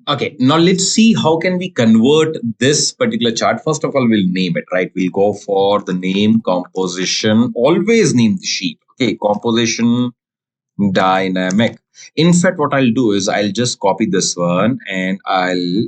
Okay, now let's see how can we convert this particular chart. First of all, we'll name it, right? We'll go for the name composition. Always name the sheet. Okay, composition dynamic. In fact, what I'll do is I'll just copy this one and I'll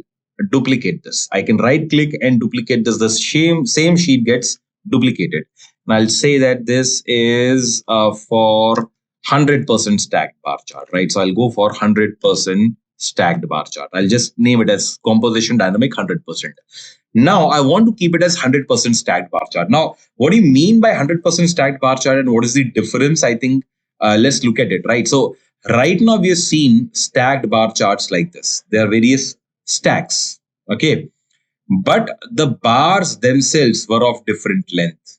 duplicate this. I can right click and duplicate this. The same sheet gets duplicated. And I'll say that this is for 100% stacked bar chart, right? So I'll go for 100% stacked bar chart. I'll just name it as composition dynamic 100%. Now I want to keep it as 100% stacked bar chart. Now, what do you mean by 100% stacked bar chart and what is the difference? I think let's look at it, right? So right now we have seen stacked bar charts like this. There are various stacks, okay? But the bars themselves were of different length.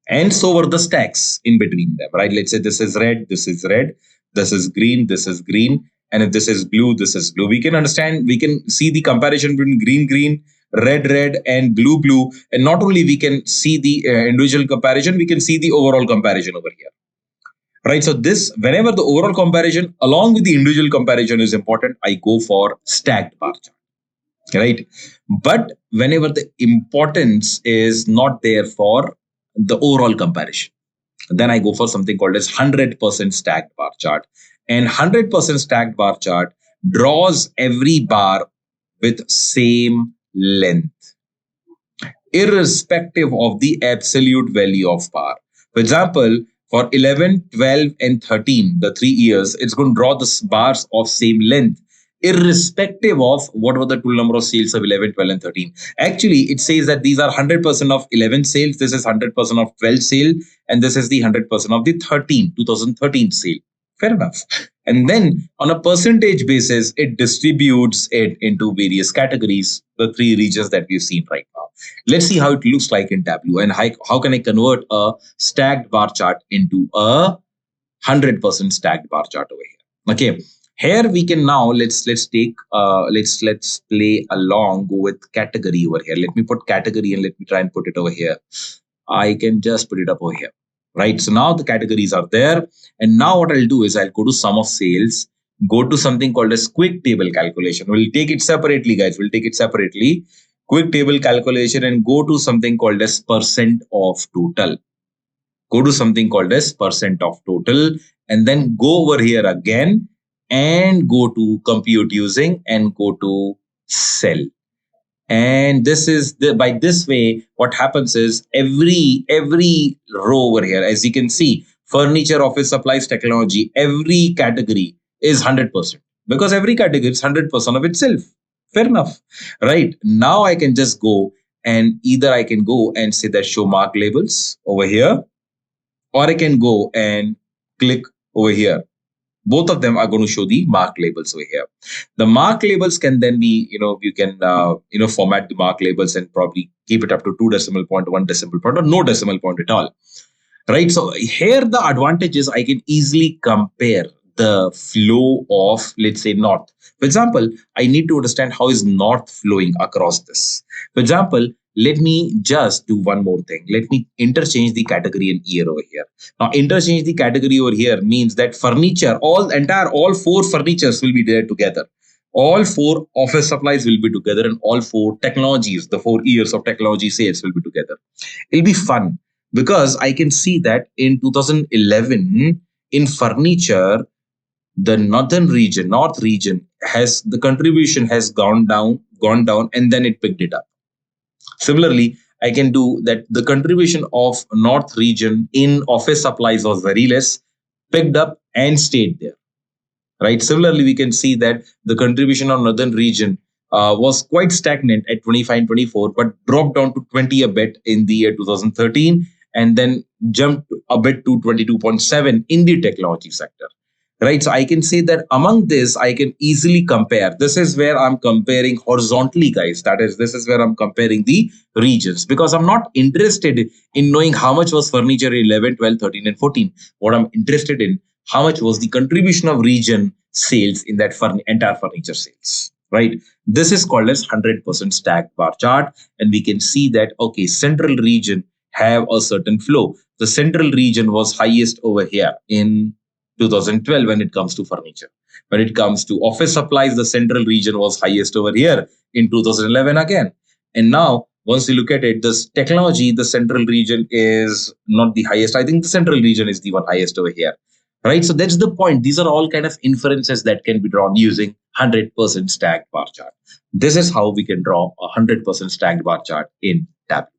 And so were the stacks in between them, right? Let's say this is red, this is red, this is green, this is green. And if this is blue, this is blue. We can understand, we can see the comparison between green, green, red, red, and blue, blue. And not only we can see the individual comparison, we can see the overall comparison over here. Right, so this, whenever the overall comparison along with the individual comparison is important, I go for stacked bar chart, right? But whenever the importance is not there for the overall comparison, then I go for something called as 100% stacked bar chart. And 100% stacked bar chart draws every bar with same length, irrespective of the absolute value of bar. For example, for 11, 12, and 13, the 3 years, it's going to draw the bars of same length, irrespective of what were the total number of sales of 11, 12, and 13. Actually, it says that these are 100% of 11 sales, this is 100% of 12 sale, and this is the 100% of the 2013 sale. Fair enough. And then on a percentage basis, it distributes it into various categories, the 3 regions that we've seen right now. Let's see how it looks like in Tableau and how can I convert a stacked bar chart into a 100% stacked bar chart over here. Okay, here we can now let's play along, go with category over here. Let me put category and let me try and put it over here. I can just put it up over here. Right, so now the categories are there, and now what I'll do is I'll go to sum of sales, go to something called as quick table calculation. We'll take it separately, guys. We'll take it separately. Quick table calculation, and go to something called as percent of total. Go to something called as percent of total, and then go over here again and go to compute using and go to cell. And this is by this way, what happens is every row over here, as you can see, furniture, office supplies, technology, every category is 100% because every category is 100% of itself. Fair enough, right? Now I can just go and either I can go and say that show mark labels over here, or I can go and click over here. Both of them are going to show the mark labels over here. The mark labels can then be, you can, format the mark labels and probably keep it up to 2 decimal point, 1 decimal point, or no decimal point at all. Right. So here the advantage is I can easily compare the flow of, let's say, north. For example, I need to understand how is north flowing across this. For example, let me just do one more thing. Let me interchange the category and year over here. Now, interchange the category over here means that furniture, all 4 furnitures will be there together. All 4 office supplies will be together, and all 4 technologies, the 4 years of technology sales will be together. It'll be fun because I can see that in 2011 in furniture, the north region has the contribution has gone down, and then it picked it up. Similarly, I can do that the contribution of north region in office supplies was very less, picked up and stayed there. Right. Similarly, we can see that the contribution of northern region was quite stagnant at 25 and 24, but dropped down to 20 a bit in the year 2013, and then jumped a bit to 22.7 in the technology sector. Right. So I can say that among this, I can easily compare. This is where I'm comparing horizontally, guys. That is, this is where I'm comparing the regions, because I'm not interested in knowing how much was furniture in 11, 12, 13, and 14. What I'm interested in, how much was the contribution of region sales in that entire furniture sales, right? This is called as 100% stacked bar chart. And we can see that, okay, central region have a certain flow. The central region was highest over here in 2012 when it comes to furniture. When it comes to office supplies, the central region was highest over here in 2011 again. And now, once you look at it, this technology, the central region is not the highest. I think the central region is the one highest over here. Right. So that's the point. These are all kind of inferences that can be drawn using 100% stacked bar chart. This is how we can draw a 100% stacked bar chart in Tableau.